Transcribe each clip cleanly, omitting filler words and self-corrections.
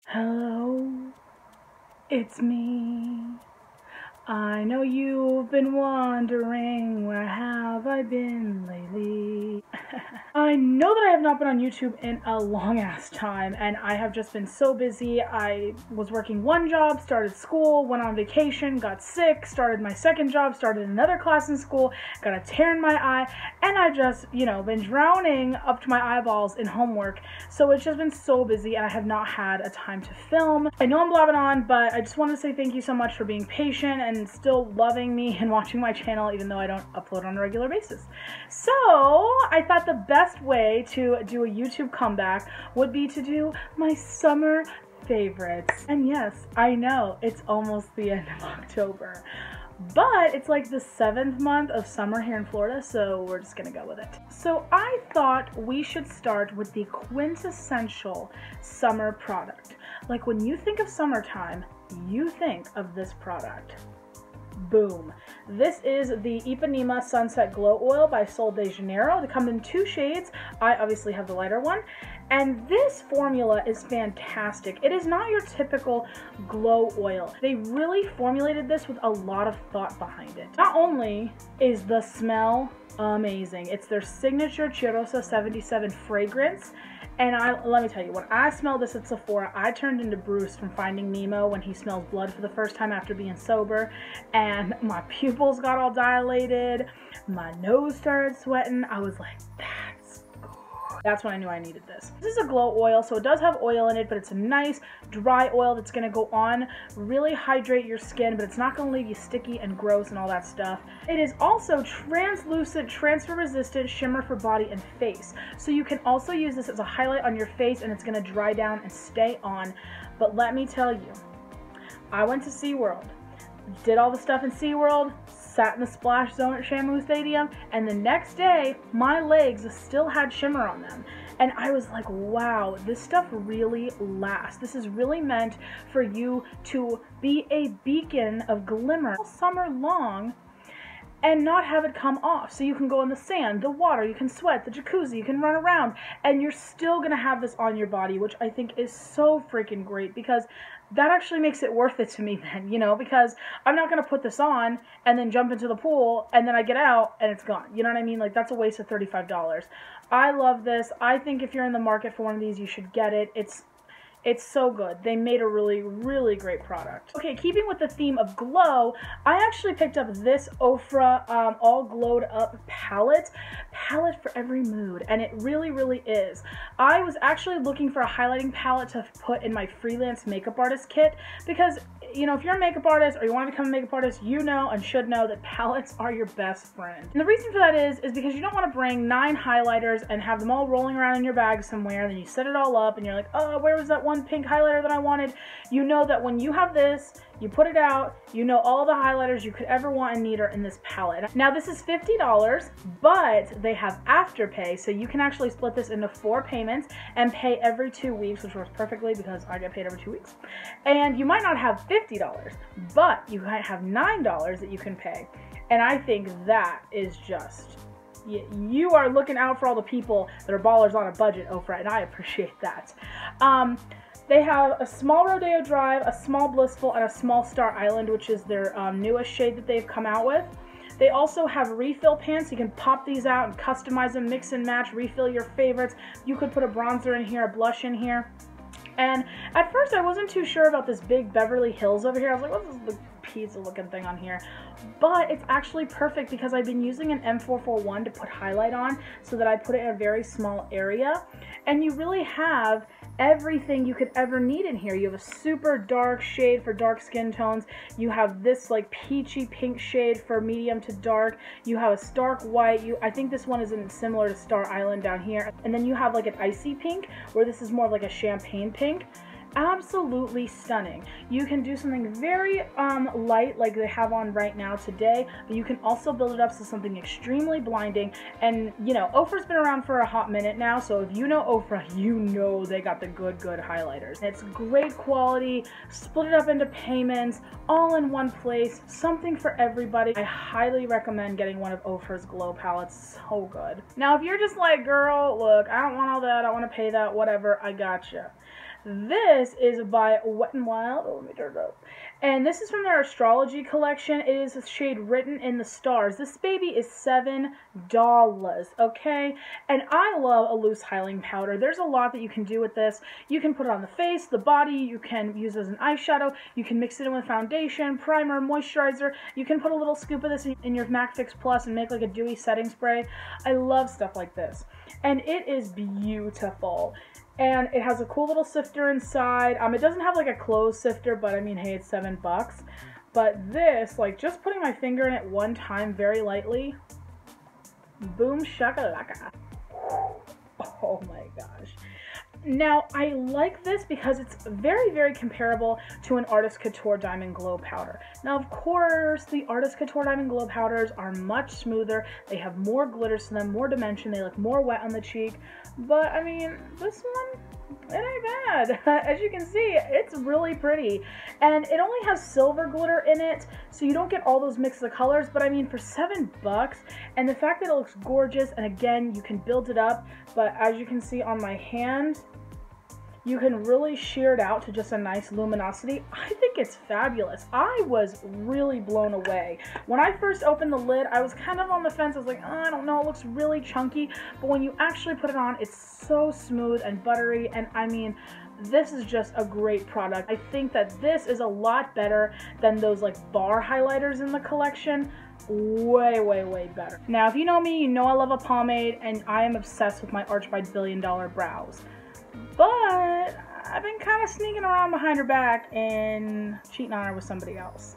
Hello, it's me. I know you've been wondering, where have I been lately? I know that I have not been on YouTube in a long ass time, and I have just been so busy. I was working one job, started school, went on vacation, got sick, started my second job, started another class in school, got a tear in my eye, and I've just, been drowning up to my eyeballs in homework. So it's just been so busy, and I have not had a time to film. I know I'm blabbing on, but I just want to say thank you so much for being patient and still loving me and watching my channel, even though I don't upload on a regular basis. So I thought the best way to do a YouTube comeback would be to do my summer favorites. And yes, I know it's almost the end of October, but it's like the 7th month of summer here in Florida, so we're just gonna go with it. So I thought we should start with the quintessential summer product. Like when you think of summertime, you think of this product. Boom. This is the Ipanema Sunset Glow Oil by Sol de Janeiro. They come in 2 shades. I obviously have the lighter one. And this formula is fantastic. It is not your typical glow oil. They really formulated this with a lot of thought behind it. Not only is the smell amazing, it's their signature Cheirosa 77 fragrance. And let me tell you, when I smelled this at Sephora, I turned into Bruce from Finding Nemo when he smells blood for the first time after being sober. And my pupils got all dilated. My nose started sweating. I was like, that's good. That's when I knew I needed this. This is a glow oil, so it does have oil in it, but it's a nice dry oil that's going to go on, really hydrate your skin, but it's not going to leave you sticky and gross and all that stuff. It is also translucent, transfer resistant shimmer for body and face. So you can also use this as a highlight on your face and it's going to dry down and stay on. But let me tell you, I went to SeaWorld, did all the stuff in SeaWorld, sat in the splash zone at Shamu Stadium, and the next day my legs still had shimmer on them. And I was like, wow, this stuff really lasts. This is really meant for you to be a beacon of glimmer all summer long and not have it come off. So you can go in the sand, the water, you can sweat, the jacuzzi, you can run around, and you're still gonna have this on your body, which I think is so freaking great, because that actually makes it worth it to me then, because I'm not gonna put this on and then jump into the pool and then I get out and it's gone. You know what I mean? Like, that's a waste of $35. I love this. I think if you're in the market for one of these, you should get it. It's so good. They made a really, really great product. Okay, keeping with the theme of glow, I actually picked up this Ofra All Glowed Up palette for every mood, and it really, really is. I was actually looking for a highlighting palette to put in my freelance makeup artist kit, because if you're a makeup artist or you want to become a makeup artist, you know and should know that palettes are your best friend. And the reason for that is because you don't want to bring 9 highlighters and have them all rolling around in your bag somewhere, and then you set it all up and you're like, oh, where was that one pink highlighter that I wanted? You know that when you have this, you put it out, you know all the highlighters you could ever want and need are in this palette. Now this is $50, but they have Afterpay, so you can actually split this into 4 payments and pay every 2 weeks, which works perfectly because I get paid every 2 weeks. And you might not have $50, but you might have $9 that you can pay. And I think that is just, you are looking out for all the people that are ballers on a budget, Ofra, and I appreciate that. They have a small Rodeo Drive, a small Blissful, and a small Star Island, which is their newest shade that they've come out with. They also have refill pans. You can pop these out and customize them, mix and match, refill your favorites. You could put a bronzer in here, a blush in here. And at first I wasn't too sure about this big Beverly Hills over here. I was like, what's this pizza looking thing on here? But it's actually perfect because I've been using an M441 to put highlight on, so that I put it in a very small area. And you really have everything you could ever need in here. You have a super dark shade for dark skin tones. You have this like peachy pink shade for medium to dark. You have a stark white. I think this one is similar to Star Island down here. And then you have like an icy pink, where this is more of like a champagne pink. Absolutely stunning. You can do something very light like they have on right now today, but you can also build it up to something extremely blinding. And Ofra's been around for a hot minute now, so if you know Ofra, you know they got the good highlighters. It's great quality, split it up into payments, all in one place, something for everybody. I highly recommend getting one of Ofra's glow palettes. So good. Now if you're just like, girl, look, I don't want all that, I want to pay that, whatever, I gotcha. This is by Wet n Wild. Oh, let me turn it up. And this is from their astrology collection. It is a shade Written in the Stars. This baby is $7, okay? And I love a loose highlighting powder. There's a lot that you can do with this. You can put it on the face, the body. You can use it as an eyeshadow. You can mix it in with foundation, primer, moisturizer. You can put a little scoop of this in your MAC Fix Plus and make like a dewy setting spray. I love stuff like this. And it is beautiful. And it has a cool little sifter inside. It doesn't have like a clothes sifter, but I mean, hey, it's $7. But this, like just putting my finger in it one time very lightly, boom shakalaka. Oh my gosh. Now, I like this because it's very, very comparable to an Artist Couture Diamond Glow Powder. Now, of course, the Artist Couture Diamond Glow Powders are much smoother. They have more glitters to them, more dimension. They look more wet on the cheek. But, I mean, this one, it ain't bad. As you can see, it's really pretty. And it only has silver glitter in it, so you don't get all those mixes of colors. But, I mean, for $7, and the fact that it looks gorgeous, and again, you can build it up. But as you can see on my hand, you can really shear it out to just a nice luminosity. I think it's fabulous. I was really blown away. When I first opened the lid, I was kind of on the fence. I was like, oh, I don't know, it looks really chunky. But when you actually put it on, it's so smooth and buttery. And I mean, this is just a great product. I think that this is a lot better than those like bar highlighters in the collection. Way, way, way better. Now, if you know me, you know I love a pomade, and I am obsessed with my Arch by Billion Dollar brows. But I've been kind of sneaking around behind her back and cheating on her with somebody else.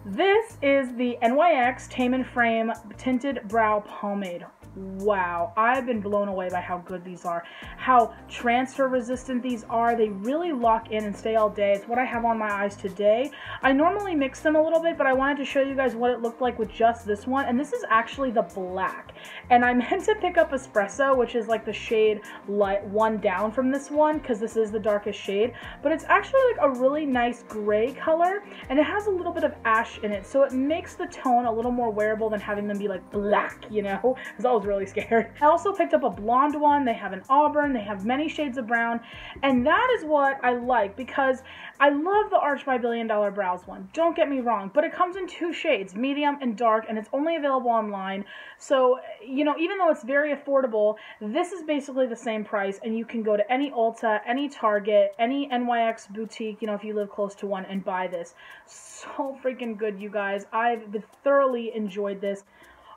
This is the NYX Tame and Frame Tinted Brow Pomade. Wow, I've been blown away by how good these are, how transfer resistant these are. They really lock in and stay all day. It's what I have on my eyes today. I normally mix them a little bit, but I wanted to show you guys what it looked like with just this one. And this is actually the black. And I meant to pick up Espresso, which is like the shade light one down from this one, because this is the darkest shade. But it's actually like a really nice gray color, and it has a little bit of ash in it, so it makes the tone a little more wearable than having them be like black, you know, because I was really scared. I also picked up a blonde one. They have an auburn, they have many shades of brown, and that is what I like, because I love the Arch by Billion Dollar Brows one, don't get me wrong, but it comes in two shades, medium and dark, and it's only available online. So, you know, even though it's very affordable, this is basically the same price, and you can go to any Ulta, any Target, any NYX boutique, you know, if you live close to one, and buy this. So freaking good, you guys. I've thoroughly enjoyed this.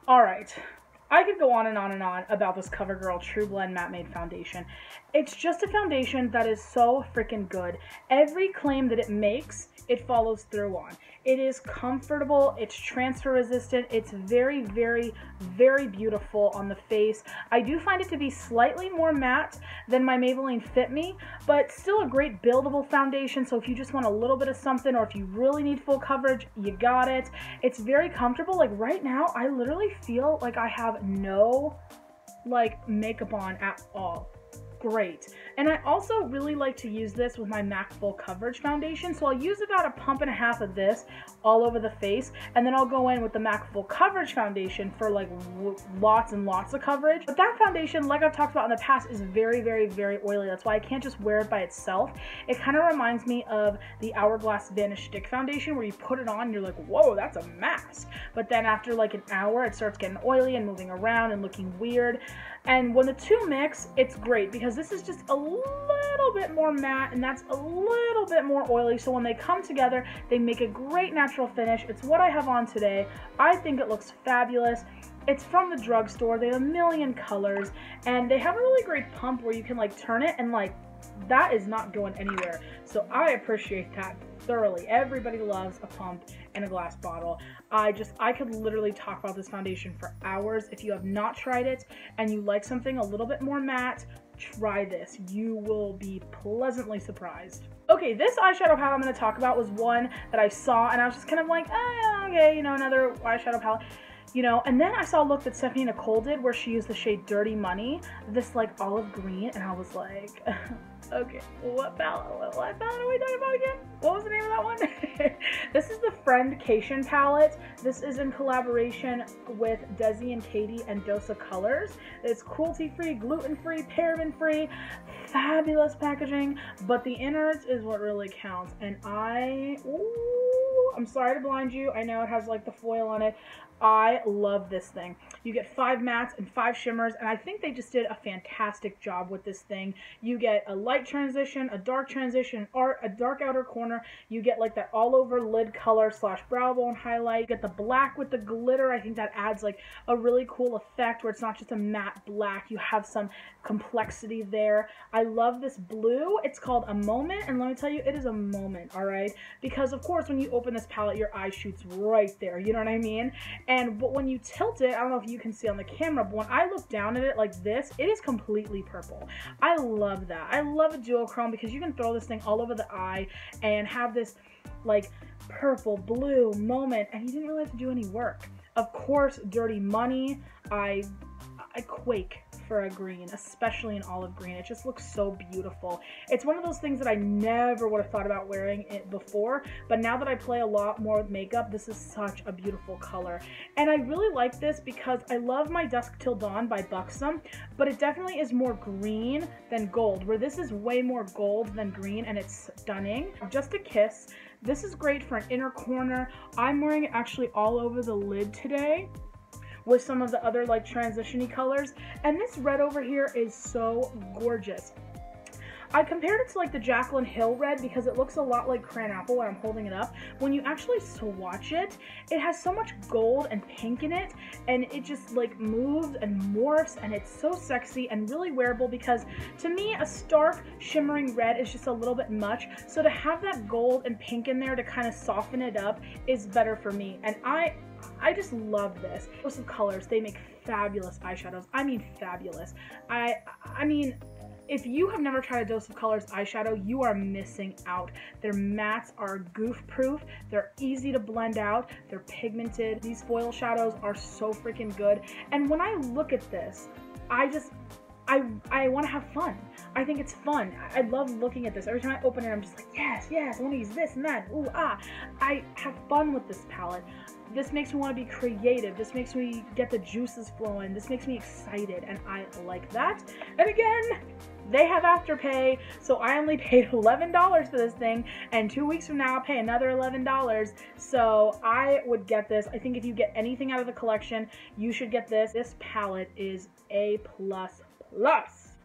All right. I could go on and on and on about this CoverGirl True Blend Matte Made Foundation. It's just a foundation that is so freaking good. Every claim that it makes, it follows through on. It is comfortable, it's transfer resistant, it's very, very, very beautiful on the face. I do find it to be slightly more matte than my Maybelline Fit Me, but still a great buildable foundation, so if you just want a little bit of something, or if you really need full coverage, you got it. It's very comfortable. Like right now, I literally feel like I have no like makeup on at all. Great. And I also really like to use this with my MAC Full Coverage foundation, so I'll use about a pump and a half of this all over the face, and then I'll go in with the MAC Full Coverage foundation for like lots and lots of coverage. But that foundation, like I've talked about in the past, is very, very, very oily. That's why I can't just wear it by itself. It kind of reminds me of the Hourglass Vanish Stick foundation, where you put it on and you're like, whoa, that's a mask. But then after like an hour, it starts getting oily and moving around and looking weird. And when the two mix, it's great, because this is just a little bit more matte and that's a little bit more oily. So when they come together, they make a great natural finish. It's what I have on today. I think it looks fabulous. It's from the drugstore. They have a million colors, and they have a really great pump where you can like turn it, and like that is not going anywhere. So I appreciate that thoroughly. Everybody loves a pump and a glass bottle. I could literally talk about this foundation for hours. If you have not tried it and you like something a little bit more matte, try this. You will be pleasantly surprised. Okay, this eyeshadow palette I'm going to talk about was one that I saw and I was just kind of like, oh, okay, you know, another eyeshadow palette. You know, and then I saw a look that Stephanie Nicole did where she used the shade Dirty Money, this like olive green, and I was like, Okay, what palette? What palette are we talking about again? What was the name of that one? This is the Friendcation palette. This is in collaboration with Desi and Katie and Dosa Colors. It's cruelty-free, gluten-free, paraben-free, fabulous packaging, but the innards is what really counts. And I'm sorry to blind you. I know it has like the foil on it. I love this thing. You get 5 mattes and 5 shimmers, and I think they just did a fantastic job with this thing. You get a light transition, a dark transition, or a dark outer corner. You get like that all over lid color / brow bone highlight. You get the black with the glitter. I think that adds like a really cool effect where it's not just a matte black. You have some complexity there. I love this blue. It's called A Moment, and let me tell you, it is a moment, all right? Because of course, when you open this palette, your eye shoots right there. You know what I mean? But when you tilt it, I don't know if you can see on the camera, but when I look down at it like this, it is completely purple. I love that. I love a duochrome because you can throw this thing all over the eye and have this like purple, blue moment, and you didn't really have to do any work. Of course, Dirty Money, I quake for a green, especially an olive green. It just looks so beautiful. It's one of those things that I never would have thought about wearing it before, but now that I play a lot more with makeup, this is such a beautiful color. And I really like this because I love my Dusk Till Dawn by Buxom, but it definitely is more green than gold, where this is way more gold than green, and it's stunning. Just a Kiss. This is great for an inner corner. I'm wearing it actually all over the lid today with some of the other like transition-y colors, and this red over here is so gorgeous. I compared it to like the Jaclyn Hill red because it looks a lot like Cran Apple when I'm holding it up. When you actually swatch it, it has so much gold and pink in it, and it just like moves and morphs, and it's so sexy and really wearable because to me a stark shimmering red is just a little bit much, so to have that gold and pink in there to kind of soften it up is better for me, and I just love this. Those of colors, they make fabulous eyeshadows. I mean fabulous. I mean, if you have never tried a Dose of Colors eyeshadow, you are missing out. Their mattes are goof proof, they're easy to blend out, they're pigmented. These foil shadows are so freaking good. And when I look at this, I want to have fun. I think it's fun. I love looking at this. Every time I open it, I'm just like, yes, I want to use this and that. Ooh, ah. I have fun with this palette. This makes me want to be creative. This makes me get the juices flowing. This makes me excited, and I like that. And again, they have Afterpay, so I only paid $11 for this thing, and 2 weeks from now I'll pay another $11. So I would get this. I think if you get anything out of the collection, you should get this. This palette is A++.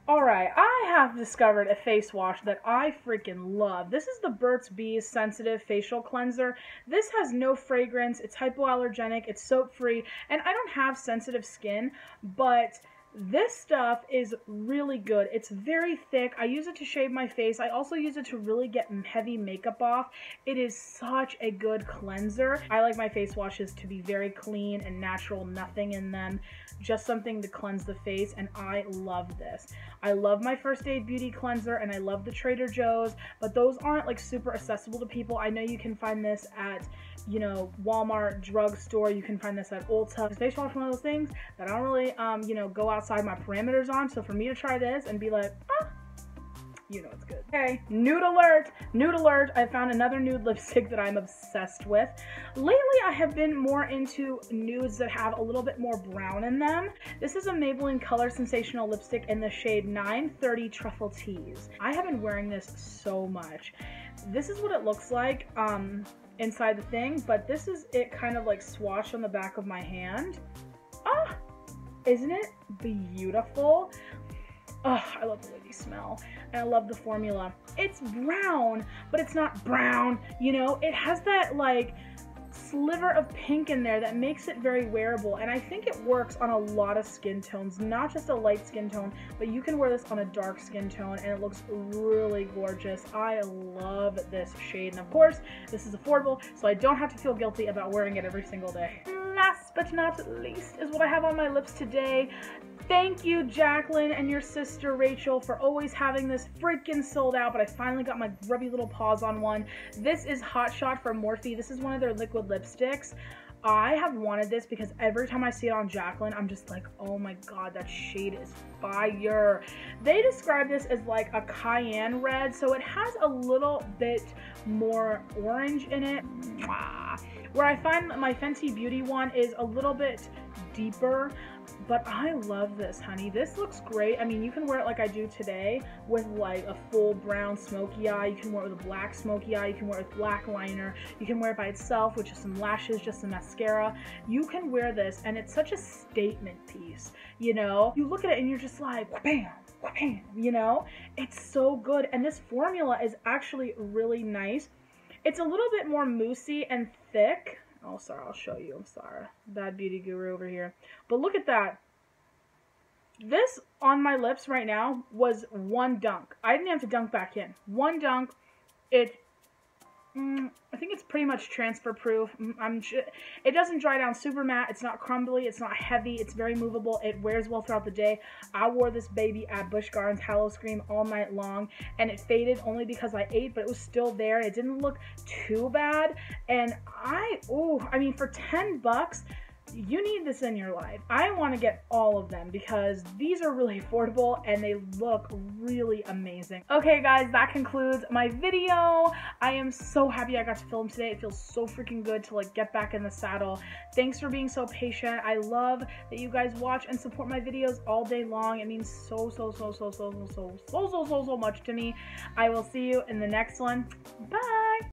Alright, I have discovered a face wash that I freaking love. This is the Burt's Bees Sensitive Facial Cleanser. This has no fragrance, it's hypoallergenic, it's soap-free, and I don't have sensitive skin, but this stuff is really good. It's very thick. I use it to shave my face. I also use it to really get heavy makeup off. It is such a good cleanser. I like my face washes to be very clean and natural, nothing in them, just something to cleanse the face, and I love this. I love my First Aid Beauty Cleanser, and I love the Trader Joe's, but those aren't like super accessible to people. I know you can find this at, you know, Walmart, drugstore. You can find this at Ulta. Face wash, one of those things that I don't really, you know, go outside my parameters on. So for me to try this and be like, ah, you know it's good. Okay, nude alert, nude alert. I found another nude lipstick that I'm obsessed with. Lately, I have been more into nudes that have a little bit more brown in them. This is a Maybelline Color Sensational lipstick in the shade 930 Truffle Tease. I have been wearing this so much. This is what it looks like inside the thing, but this is it kind of like swatched on the back of my hand. Ah, isn't it beautiful? Oh, I love the way these smell, and I love the formula. It's brown, but it's not brown, you know? It has that like sliver of pink in there that makes it very wearable, and I think it works on a lot of skin tones, not just a light skin tone, but you can wear this on a dark skin tone and it looks really gorgeous. I love this shade, and of course this is affordable, so I don't have to feel guilty about wearing it every single day. Last but not least is what I have on my lips today. Thank you, Jaclyn and your sister Rachel, for always having this freaking sold out, but I finally got my grubby little paws on one. This is Hot Shot from Morphe. This is one of their liquid lipsticks. I have wanted this because every time I see it on Jacqueline, I'm just like, oh my god, that shade is fire. They describe this as like a cayenne red, so it has a little bit more orange in it. Where I find my Fenty Beauty one is a little bit deeper, but I love this, honey. This looks great. I mean, you can wear it like I do today with like a full brown smoky eye. You can wear it with a black smoky eye. You can wear it with black liner. You can wear it by itself with just some lashes, just some mascara. You can wear this, and it's such a statement piece, you know? You look at it and you're just like, bam, bam, you know? It's so good, and this formula is actually really nice. It's a little bit more moussey and thick. Oh, sorry, I'll show you. I'm sorry. Bad beauty guru over here. But look at that. This on my lips right now was one dunk. I didn't have to dunk back in. One dunk. I think it's pretty much transfer proof. It doesn't dry down super matte. It's not crumbly. It's not heavy. It's very movable. It wears well throughout the day. I wore this baby at Busch Gardens Hallow Scream all night long, and it faded only because I ate, but it was still there. It didn't look too bad, and I mean, for $10, you need this in your life. I want to get all of them because these are really affordable and they look really amazing. Okay guys, that concludes my video. I am so happy I got to film today. It feels so freaking good to like get back in the saddle. Thanks for being so patient. I love that you guys watch and support my videos all day long. It means so much to me. I will see you in the next one. Bye.